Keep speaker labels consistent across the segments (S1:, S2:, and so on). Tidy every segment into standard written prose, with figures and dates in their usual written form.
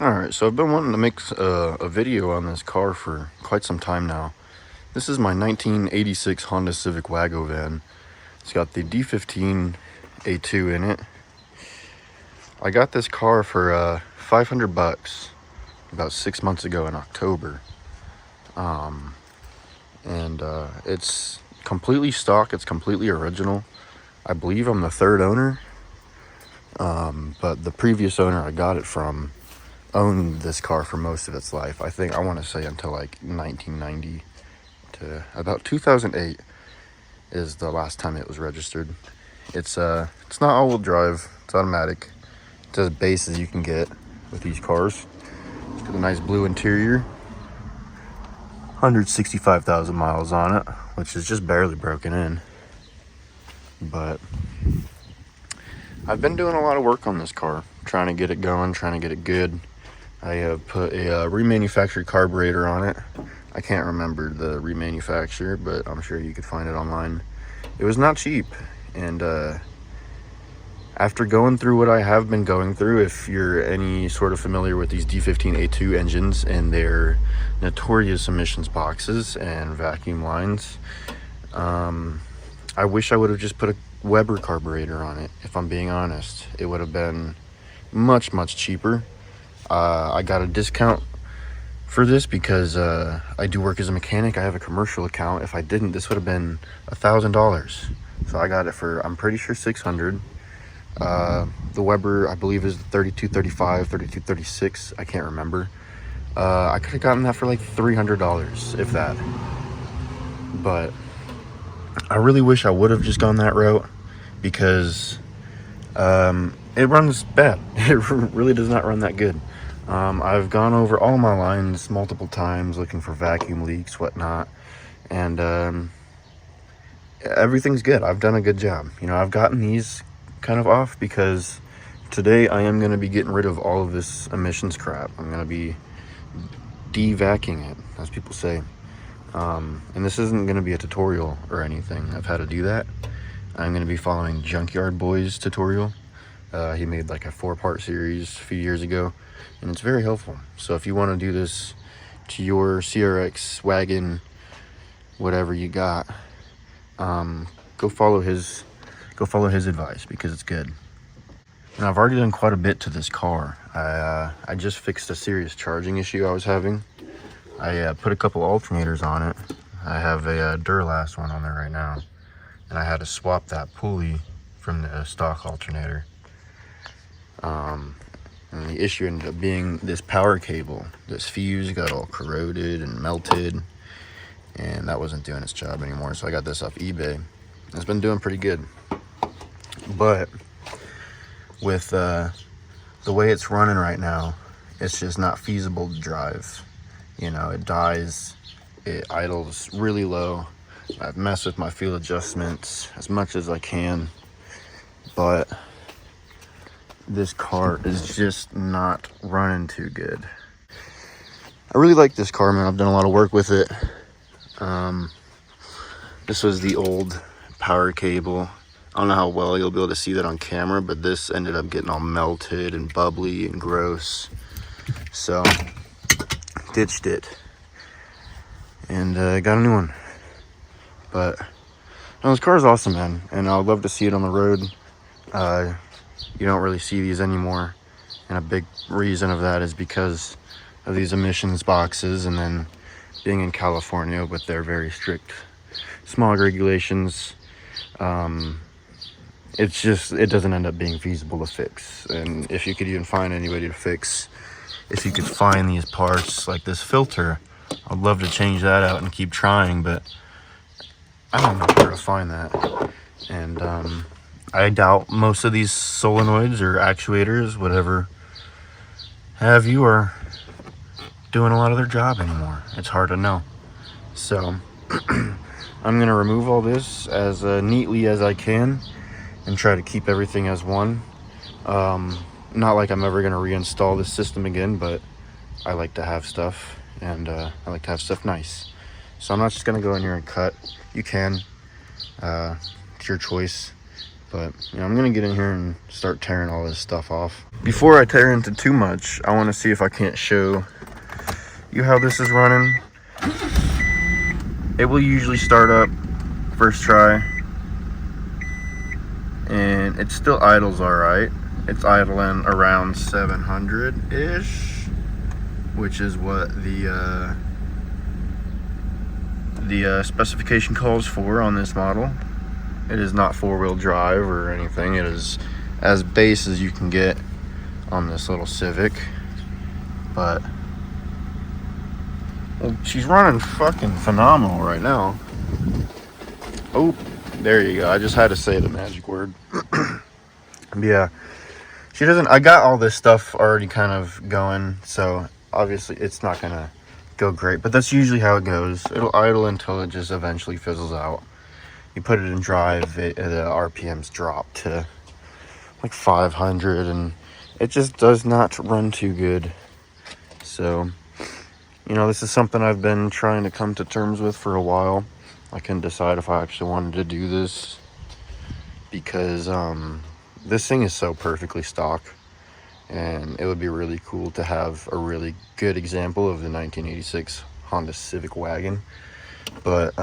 S1: Alright, so I've been wanting to make a video on this car for quite some time now. This is my 1986 Honda Civic Wagon van. It's got the D15 A2 in it. I got this car for 500 bucks about 6 months ago in October. It's completely stock, it's completely original. I believe I'm the third owner, but the previous owner I got it from owned this car for most of its life. I want to say until like 1990 to about 2008 is the last time it was registered. It's not all-wheel drive, it's automatic. It's as base as you can get with these cars. It's got a nice blue interior, 165,000 miles on it, which is just barely broken in. But I've been doing a lot of work on this car, trying to get it going, trying to get it good. I have put a remanufactured carburetor on it. I can't remember the remanufacturer, but I'm sure you could find it online. It was not cheap, and after going through what I have been going through, if you're any sort of familiar with these D15A2 engines and their notorious emissions boxes and vacuum lines, I wish I would have just put a Weber carburetor on it, if I'm being honest. It would have been much cheaper. I got a discount for this because I do work as a mechanic. I have a commercial account. If I didn't, this would have been $1,000. So I got it for, I'm pretty sure, $600. The Weber, I believe, is 3235, 3236. I can't remember. I could have gotten that for like $300, if that. But I really wish I would have just gone that route because it runs bad. It really does not run that good. I've gone over all my lines multiple times looking for vacuum leaks, whatnot, and everything's good. I've done a good job. You know, I've gotten these kind of off because today I am going to be getting rid of all of this emissions crap. I'm going to be de-vaccing it, as people say. And this isn't going to be a tutorial or anything of how to do that. I'm going to be following Junkyard Boiz tutorial. He made like a 4-part series a few years ago, and it's very helpful. So if you want to do this to your CRX, Wagon, whatever you got, go follow his advice because it's good. And I've already done quite a bit to this car. I just fixed a serious charging issue I was having. I put a couple alternators on it. I have a Duralast one on there right now, and I had to swap that pulley from the stock alternator. And the issue ended up being this power cable. This fuse got all corroded and melted, and that wasn't doing its job anymore. So I got this off eBay. It's been doing pretty good, but with the way it's running right now, it's just not feasible to drive. You know, it dies, it idles really low. I've messed with my fuel adjustments as much as I can, but this car is just not running too good. I really like this car, man. I've done a lot of work with it. This was the old power cable. I don't know how well you'll be able to see that on camera, but this ended up getting all melted and bubbly and gross. So, ditched it and got a new one. But no, this car is awesome, man, and I would love to see it on the road. You don't really see these anymore, and a big reason of that is because of these emissions boxes, and then being in California with their very strict smog regulations. It doesn't end up being feasible to fix. And if you could even find anybody to fix, if you could find these parts like this filter, I'd love to change that out and keep trying, but I don't know where to find that. And I doubt most of these solenoids or actuators, whatever have you, are doing a lot of their job anymore. It's hard to know. So I'm gonna remove all this as neatly as I can and try to keep everything as one. Not like I'm ever gonna reinstall this system again, but I like to have stuff, and I like to have stuff nice. So I'm not just gonna go in here and cut. You can, it's your choice. But you know, I'm gonna get in here and start tearing all this stuff off. Before I tear into too much, I want to see if I can't show you how this is running. It will usually start up first try, and it still idles all right. It's idling around 700-ish, which is what the specification calls for on this model. It is not four-wheel drive or anything. It is as base as you can get on this little Civic. But well, she's running fucking phenomenal right now. Oh, there you go. I just had to say the magic word. Yeah, she doesn't. I got all this stuff already kind of going, so obviously it's not gonna go great. But that's usually how it goes. It'll idle until it just eventually fizzles out. You put it in drive, the RPMs drop to like 500, and it just does not run too good. So, you know, this is something I've been trying to come to terms with for a while. I couldn't decide if I actually wanted to do this because this thing is so perfectly stock, and it would be really cool to have a really good example of the 1986 Honda Civic Wagon. But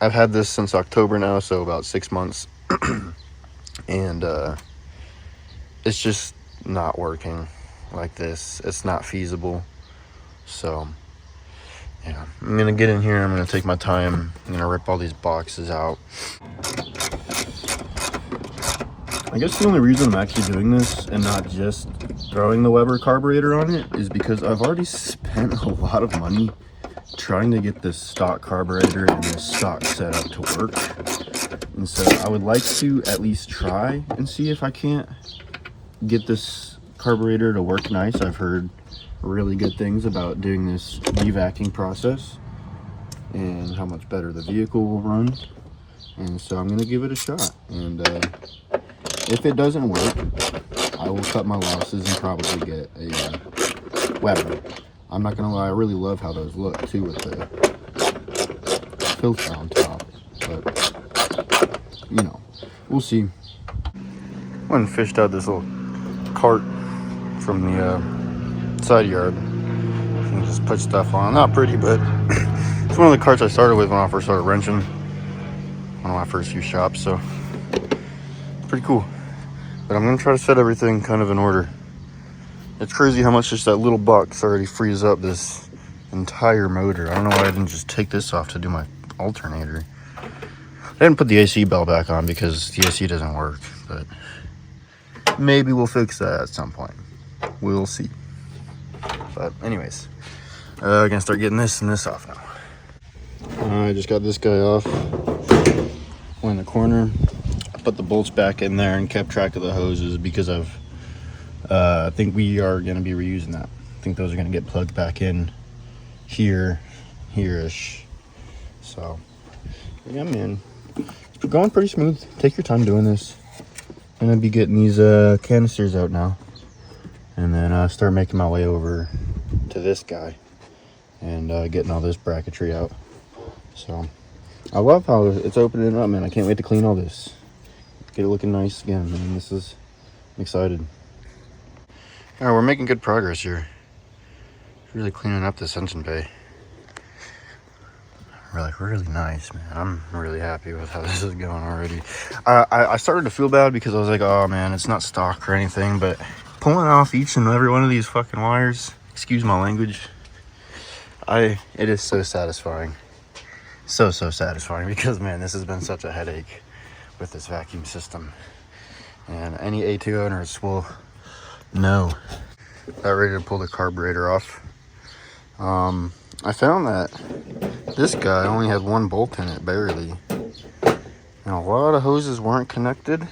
S1: I've had this since October now, so about 6 months, and it's just not working like this. It's not feasible. So yeah, I'm gonna get in here, I'm gonna take my time, I'm gonna rip all these boxes out. I guess the only reason I'm actually doing this and not just throwing the Weber carburetor on it is because I've already spent a lot of money trying to get this stock carburetor and this stock setup to work. And so I would like to at least try and see if I can't get this carburetor to work nice. I've heard really good things about doing this De-Vaccing process and how much better the vehicle will run. And so I'm gonna give it a shot, and if it doesn't work, I will cut my losses and probably get a Weber. I'm not gonna lie, I really love how those look too with the filter on top, but you know, we'll see. Went and fished out this little cart from the side yard and just put stuff on. Not pretty, but it's one of the carts I started with when I first started wrenching, one of my first few shops, so pretty cool. But I'm gonna try to set everything kind of in order. It's crazy how much just that little box already frees up this entire motor. I don't know why I didn't just take this off to do my alternator. I didn't put the AC bell back on because the AC doesn't work, but maybe we'll fix that at some point. We'll see. But anyways, I'm gonna start getting this and this off now. I just got this guy off. Went in the corner. I put the bolts back in there and kept track of the hoses because I think we are going to be reusing that. I think those are going to get plugged back in here-ish. So, yeah, man. It's going pretty smooth. Take your time doing this. I'm going to be getting these canisters out now. And then start making my way over to this guy. And getting all this bracketry out. So, I love how it's opening up, man. I can't wait to clean all this. Get it looking nice again, man. I'm excited. All right, we're making good progress here. Really cleaning up this engine bay. Really nice, man. I'm really happy with how this is going already. I started to feel bad because I was like, oh man, it's not stock or anything, but pulling off each and every one of these fucking wires, excuse my language, it is so satisfying. So satisfying because, man, this has been such a headache with this vacuum system. And any A2 owners will know. About ready to pull the carburetor off. I found that this guy only had one bolt in it, barely. And a lot of hoses weren't connected.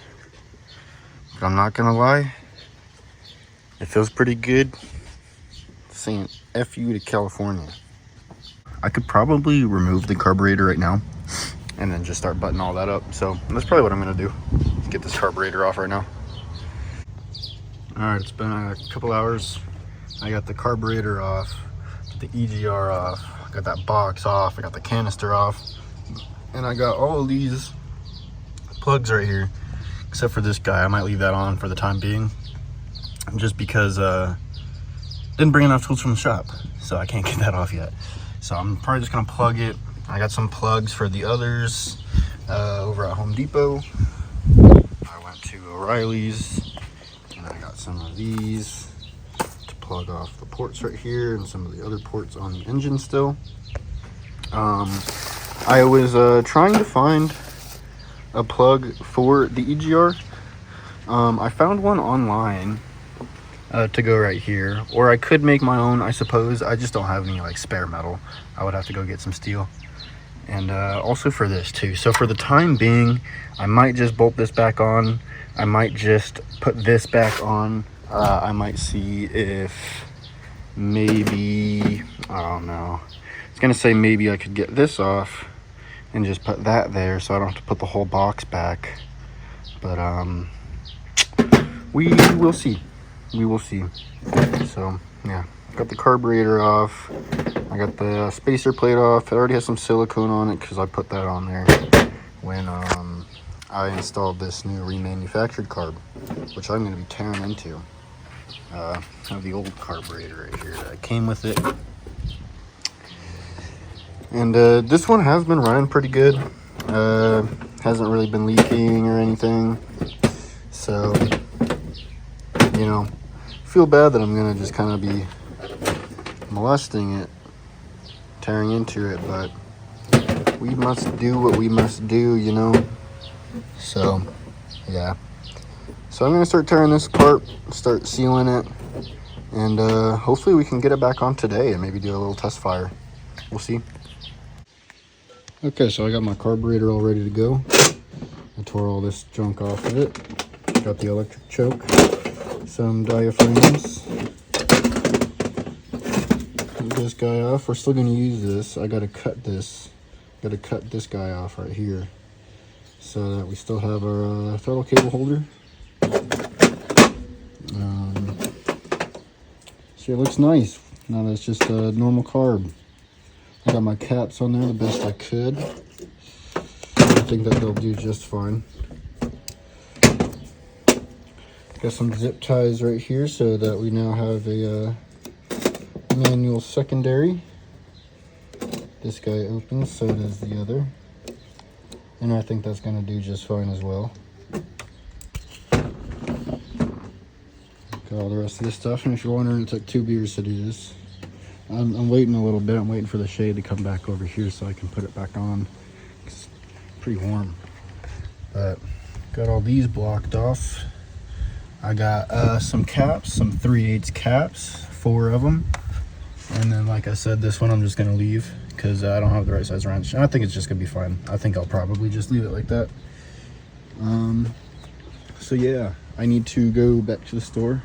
S1: But I'm not gonna lie, it feels pretty good saying F you to California. I could probably remove the carburetor right now and then just start buttoning all that up. So that's probably what I'm gonna do. Get this carburetor off right now. All right, it's been a couple hours. I got the carburetor off, the EGR off, I got that box off, I got the canister off, and I got all of these plugs right here, except for this guy. I might leave that on for the time being, just because didn't bring enough tools from the shop, so I can't get that off yet. So I'm probably just gonna plug it. I got some plugs for the others over at Home Depot. I went to O'Reilly's and I got some of these to plug off the ports right here and some of the other ports on the engine still. I was trying to find a plug for the EGR. I found one online to go right here, or I could make my own, I suppose. I just don't have any like spare metal. I would have to go get some steel. And also for this too. So for the time being, I might just bolt this back on. I might just put this back on. I might see if maybe, I don't know. I was gonna say maybe I could get this off and just put that there so I don't have to put the whole box back. But we will see. We will see. So yeah, got the carburetor off. I got the spacer plate off. It already has some silicone on it because I put that on there when I installed this new remanufactured carb, which I'm going to be tearing into. I have the old carburetor right here that came with it. And this one has been running pretty good. Hasn't really been leaking or anything. So, you know, feel bad that I'm going to just kind of be molesting it, tearing into it, but we must do what we must do, you know. So yeah, so I'm gonna start tearing this apart, start sealing it, and hopefully we can get it back on today and maybe do a little test fire. We'll see. Okay, so I got my carburetor all ready to go. I tore all this junk off of it. Got the electric choke, some diaphragms. This guy off. We're still going to use this. I got to cut this. Got to cut this guy off right here so that we still have our throttle cable holder. So it looks nice. Now that's just a normal carb. I got my caps on there the best I could. I think that they'll do just fine. Got some zip ties right here so that we now have a manual secondary. This guy opens, so does the other, and I think that's going to do just fine as well. Got all the rest of this stuff, and if you're wondering, it took 2 beers to do this. I'm waiting a little bit. I'm waiting for the shade to come back over here so I can put it back on. It's pretty warm. But got all these blocked off. I got some caps, some 3/8 caps, 4 of them. And then, like I said, this one I'm just going to leave because I don't have the right size wrench. And I think it's just going to be fine. I think I'll probably just leave it like that. So yeah, I need to go back to the store,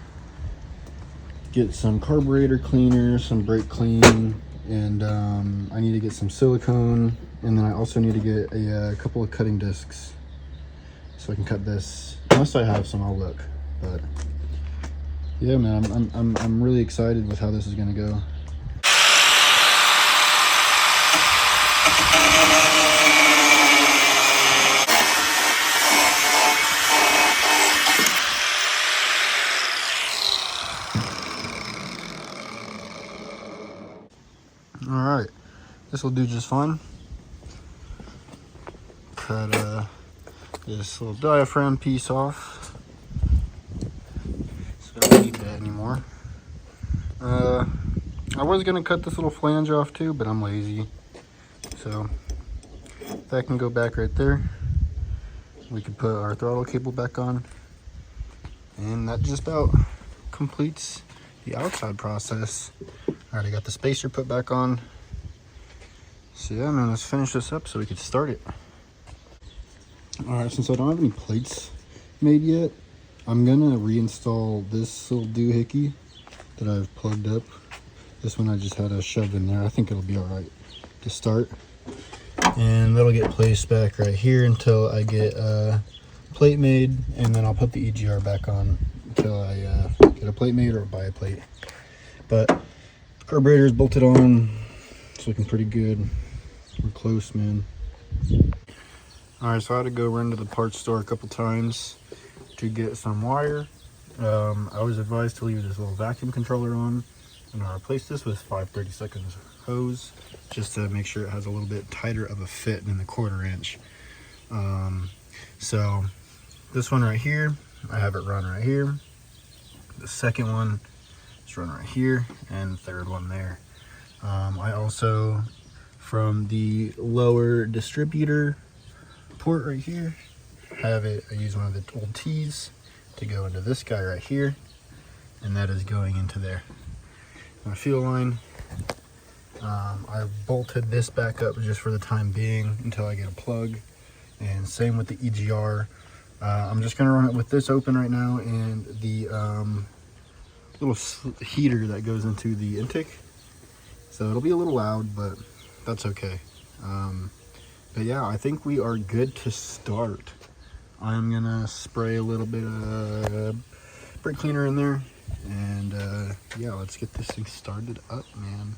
S1: get some carburetor cleaner, some brake clean, and I need to get some silicone. And then I also need to get a couple of cutting discs so I can cut this. Unless I have some, I'll look. But yeah, man, I'm really excited with how this is going to go. Alright, this will do just fine. Cut this little diaphragm piece off. So I don't need that anymore. I was going to cut this little flange off too, but I'm lazy. So that can go back right there. We can put our throttle cable back on. And that just about completes the outside process. Alright, I got the spacer put back on. So yeah, man, let's finish this up so we can start it. Alright, since I don't have any plates made yet, I'm gonna reinstall this little doohickey that I've plugged up. This one I just had to shove in there. I think it'll be alright to start. And that'll get placed back right here until I get a plate made, and then I'll put the EGR back on until I get a plate made or buy a plate. But carburetor is bolted on. It's looking pretty good. We're close, man. Alright, so I had to go run to the parts store a couple times to get some wire. I was advised to leave this little vacuum controller on, and I replaced this with 5/32 hose just to make sure it has a little bit tighter of a fit than the 1/4 inch. So this one right here, I have it run right here. The second one is run right here, and the third one there. I also, from the lower distributor port right here, I use one of the old T's to go into this guy right here, and that is going into there. My fuel line, I bolted this back up just for the time being until I get a plug, and same with the EGR. I'm just gonna run it with this open right now, and the little heater that goes into the intake. So it'll be a little loud, but that's okay. But yeah, I think we are good to start. I'm gonna spray a little bit of brake cleaner in there, and yeah, let's get this thing started up, man.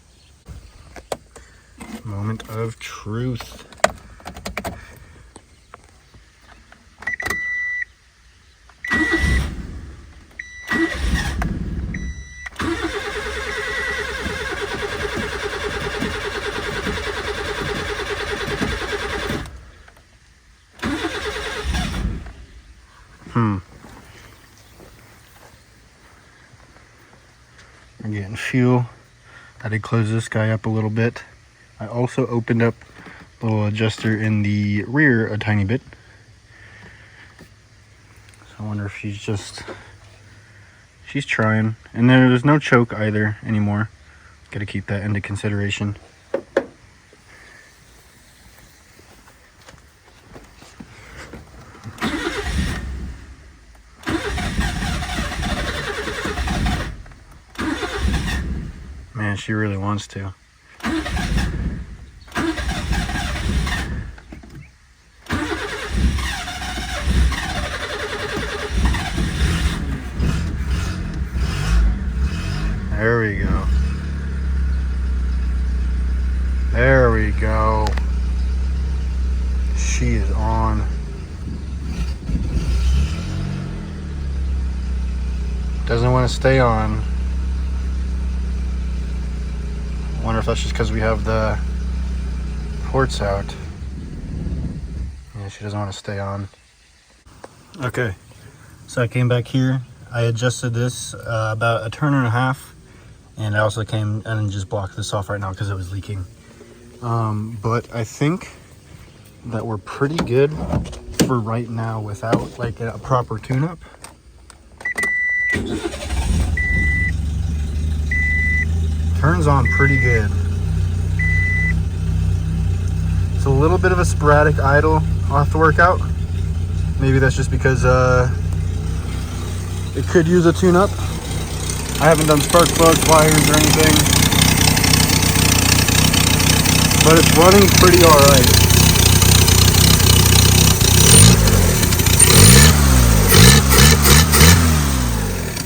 S1: Moment of truth. We're getting fuel. I did close this guy up a little bit. I also opened up the little adjuster in the rear a tiny bit. So I wonder if she's trying. And there's no choke either anymore. Got to keep that into consideration. Man, she really wants to. There we go. There we go. She is on. Doesn't want to stay on. Wonder if that's just because we have the ports out. Yeah, she doesn't want to stay on. Okay, so I came back here. I adjusted this about a turn and a half, and I also came and just blocked this off right now because it was leaking. But I think that we're pretty good for right now without like a proper tune-up. Turns on pretty good. It's a little bit of a sporadic idle I'll have to work out. Maybe that's just because it could use a tune-up. I haven't done spark plugs, wires, or anything, but it's running pretty alright.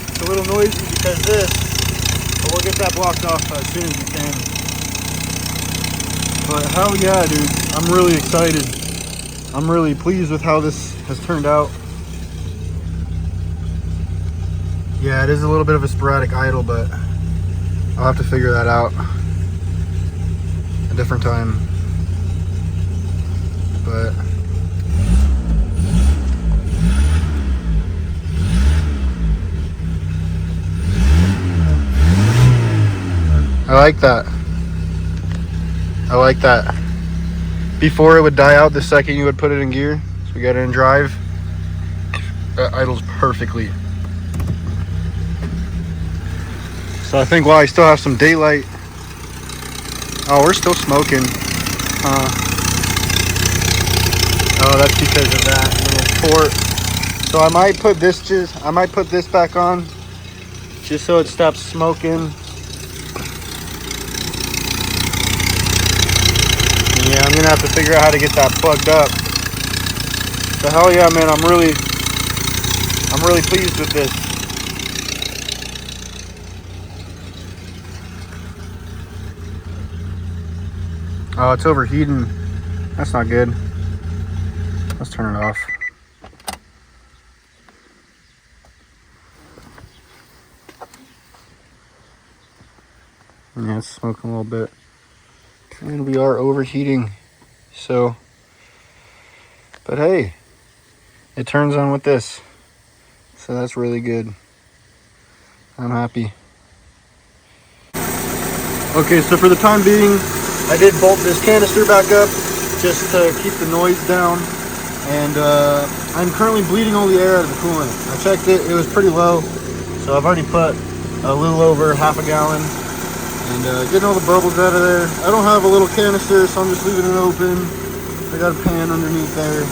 S1: It's a little noisy because this, but we'll get that blocked off as soon as we can. But hell yeah, dude, I'm really excited. I'm really pleased with how this has turned out. Yeah, it is a little bit of a sporadic idle, but I'll have to figure that out a different time. But I like that. I like that. Before it would die out the second you would put it in gear. So we got it in drive. That idles perfectly. So I think while I still have some daylight. Oh, we're still smoking. Oh, that's because of that little port. So I might put this back on just so it stops smoking. Yeah, I'm gonna have to figure out how to get that plugged up. So hell yeah, man, I'm really pleased with this. Oh, it's overheating. That's not good. Let's turn it off. Yeah, it's smoking a little bit. And we are overheating. So, but hey, it turns on with this. So that's really good. I'm happy. Okay, so for the time being, I did bolt this canister back up just to keep the noise down. And I'm currently bleeding all the air out of the coolant. I checked it, it was pretty low. So I've already put a little over half a gallon. And getting all the bubbles out of there. I don't have a little canister, so I'm just leaving it open. I got a pan underneath there.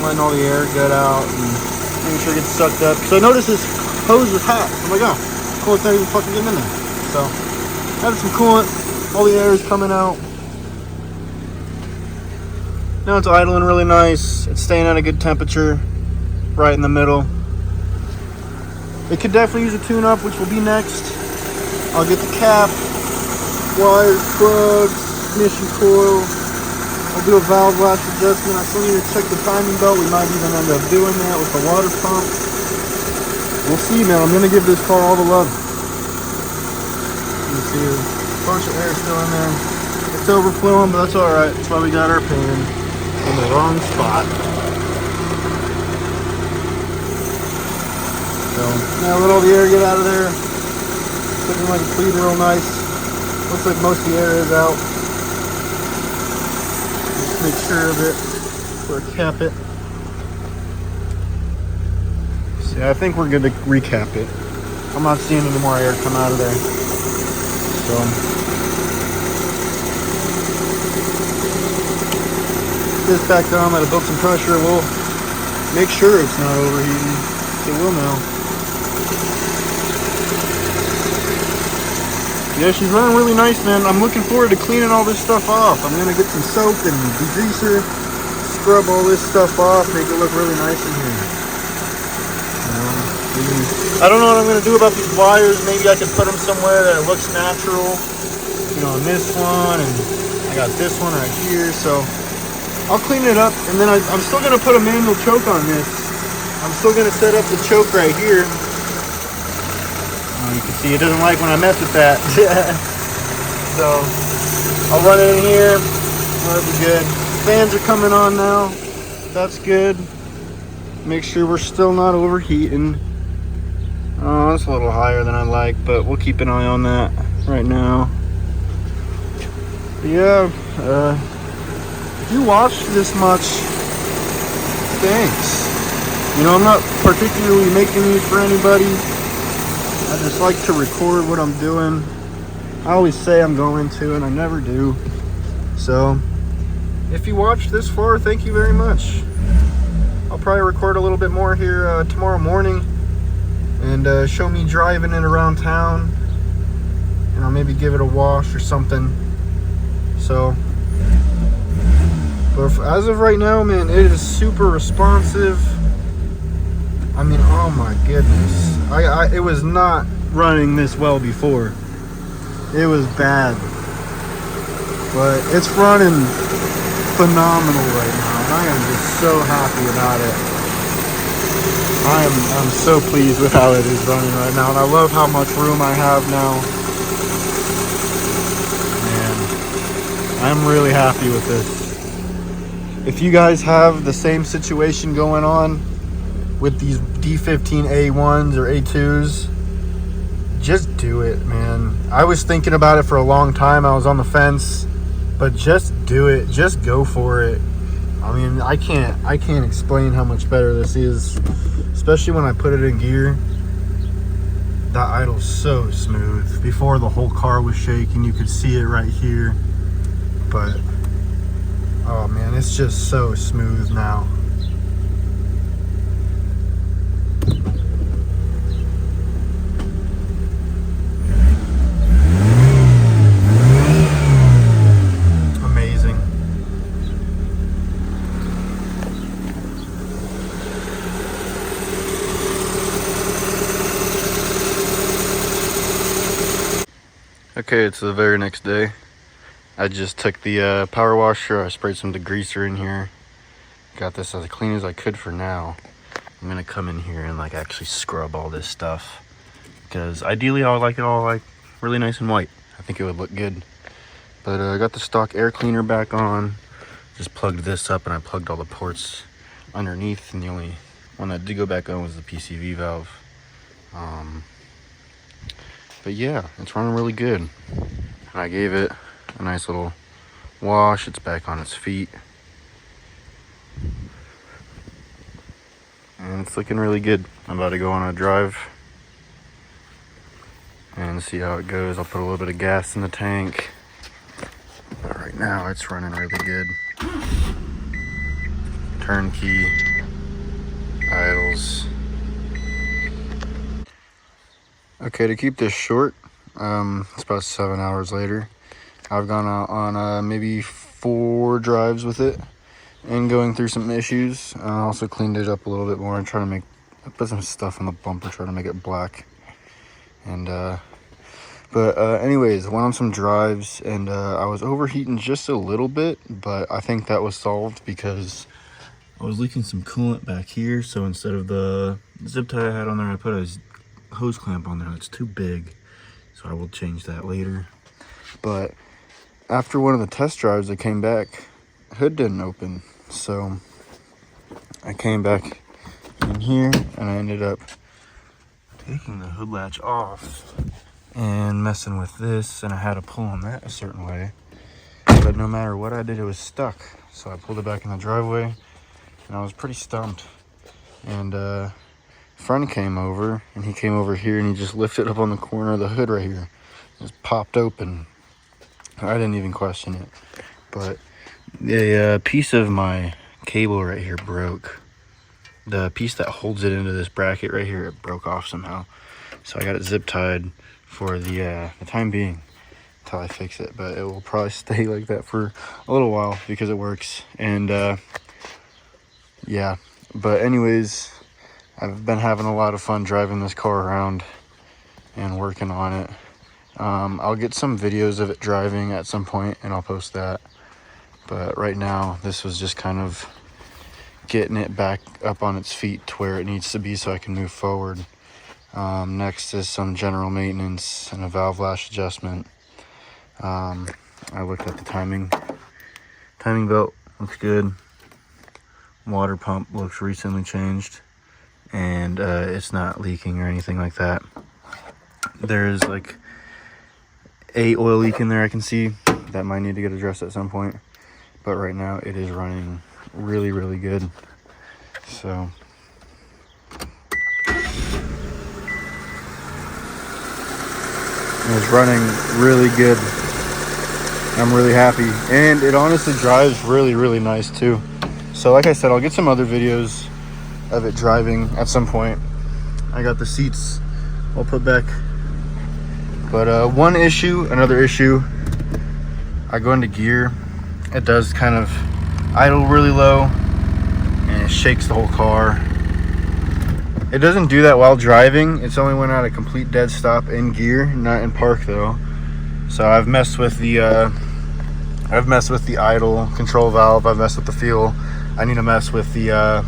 S1: Letting all the air get out and making sure it gets sucked up. Because I noticed this hose was hot. I'm like, oh, coolant's not even fucking getting in there. So, added some coolant. All the air is coming out. Now it's idling really nice. It's staying at a good temperature. Right in the middle. It could definitely use a tune-up, which will be next. I'll get the cap, wires, plugs, ignition coil. I'll do a valve latch adjustment. I still need to check the timing belt. We might even end up doing that with the water pump. We'll see, man. I'm gonna give this car all the love. You see a bunch of air still in there. It's overflowing, but that's all right. That's why we got our pan in the wrong spot. So now let all the air get out of there. Looking like it's bleeding real nice. Looks like most of the air is out. Just make sure of it before I cap it. See, I think we're good to recap it. I'm not seeing any more air come out of there. So this back on, let it build some pressure. We'll make sure it's not overheating. It will now. Yeah, she's running really nice, man. I'm looking forward to cleaning all this stuff off. I'm gonna get some soap and degreaser, scrub all this stuff off, make it look really nice in here. I don't know what I'm gonna do about these wires. Maybe I could put them somewhere that it looks natural. You know, on this one, and I got this one right here. So I'll clean it up, and then I'm still gonna put a manual choke on this. I'm still gonna set up the choke right here. You can see it doesn't like when I mess with that. So I'll run it in here. That'll be good. Fans are coming on now. That's good. Make sure we're still not overheating. Oh, it's a little higher than I like, but we'll keep an eye on that right now. But yeah, if you watched this much, thanks. You know, I'm not particularly making these for anybody. I just like to record what I'm doing. I always say I'm going to, and I never do. So, if you watched this far, thank you very much. I'll probably record a little bit more here tomorrow morning and show me driving it around town. And I'll maybe give it a wash or something. So, but as of right now, man, it is super responsive. I mean, oh my goodness. It was not running this well before. It was bad. But it's running phenomenal right now. And I am just so happy about it. I'm so pleased with how it is running right now. And I love how much room I have now. Man, I'm really happy with this. If you guys have the same situation going on with these D15A1s or A2s, just do it, man. I was thinking about it for a long time. I was on the fence, but just do it. Just go for it. I mean, I can't explain how much better this is, especially when I put it in gear. That idle's so smooth. Before, the whole car was shaking. You could see it right here, but oh man, it's just so smooth now. Okay, it's the very next day. I just took the power washer, I sprayed some degreaser in here, got this as clean as I could for now. I'm gonna come in here and like actually scrub all this stuff, because ideally I would like it all like really nice and white. I think it would look good. But I got the stock air cleaner back on. Just plugged this up and I plugged all the ports underneath, and the only one that did go back on was the PCV valve. But yeah, it's running really good. And I gave it a nice little wash. It's back on its feet. And it's looking really good. I'm about to go on a drive and see how it goes. I'll put a little bit of gas in the tank. But right now it's running really good. Turnkey, idles. Okay, to keep this short, it's about 7 hours later. I've gone out on maybe 4 drives with it and going through some issues. I also cleaned it up a little bit more and trying to put some stuff on the bumper, trying to make it black. And anyways, went on some drives, and I was overheating just a little bit, but I think that was solved because I was leaking some coolant back here. So instead of the zip tie I had on there, I put a hose clamp on there. It's too big, so I will change that later. But after one of the test drives, I came back, hood didn't open, so I came back in here and I ended up taking the hood latch off and messing with this, and I had to pull on that a certain way, but no matter what I did, it was stuck. So I pulled it back in the driveway and I was pretty stumped. And friend came over, and he came over here and he just lifted up on the corner of the hood right here. It just popped open. I didn't even question it. But a piece of my cable right here broke. The piece that holds it into this bracket right here, it broke off somehow. So I got it zip tied for the time being until I fix it. But it will probably stay like that for a little while because it works. And yeah, but anyways, I've been having a lot of fun driving this car around and working on it. I'll get some videos of it driving at some point and I'll post that. But right now, this was just kind of getting it back up on its feet to where it needs to be so I can move forward. Next is some general maintenance and a valve lash adjustment. I looked at the timing belt, looks good. Water pump looks recently changed, and it's not leaking or anything like that. There's like a oil leak in there I can see that might need to get addressed at some point, but right now it is running really, really good. So it's running really good. I'm really happy, and it honestly drives really, really nice too. So like I said, I'll get some other videos of it driving at some point. I got the seats I'll put back. But another issue, I go into gear, it does kind of idle really low and it shakes the whole car. It doesn't do that while driving. It's only when at a complete dead stop in gear, not in park though. So I've messed with the idle control valve, I've messed with the fuel. I need to mess with the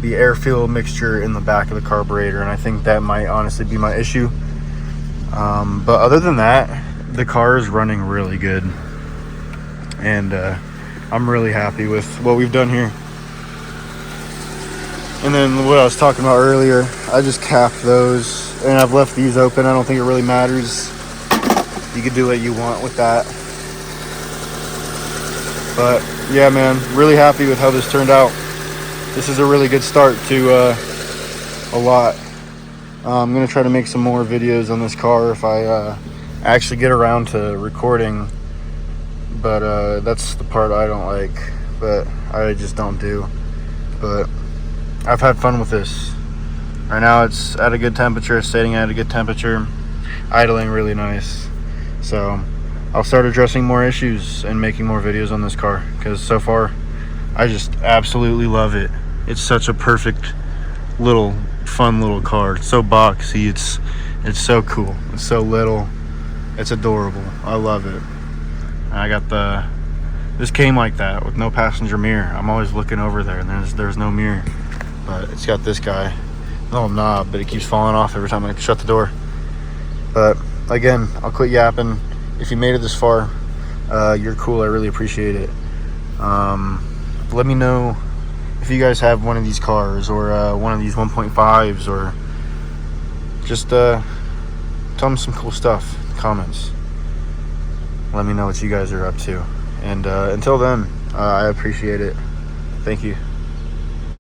S1: air fuel mixture in the back of the carburetor, and I think that might honestly be my issue. But other than that, the car is running really good, and I'm really happy with what we've done here. And then what I was talking about earlier, I just capped those, and I've left these open. I don't think it really matters. You can do what you want with that. But yeah, man, really happy with how this turned out. This is a really good start to a lot. I'm gonna try to make some more videos on this car if I actually get around to recording. But that's the part I don't like, but I just don't do. But I've had fun with this. Right now it's at a good temperature, staying at a good temperature, idling really nice. So I'll start addressing more issues and making more videos on this car, because so far I just absolutely love it. It's such a perfect little fun little car. It's so boxy, it's so cool, it's so little, it's adorable. I love it. I got the This came like that with no passenger mirror. I'm always looking over there and there's no mirror. But it's got this guy, little knob, but it keeps falling off every time I shut the door. But again, I'll quit yapping. If you made it this far, you're cool. I really appreciate it. Let me know if you guys have one of these cars or one of these 1.5s, or just tell me some cool stuff in the comments. Let me know what you guys are up to. And until then, I appreciate it. Thank you.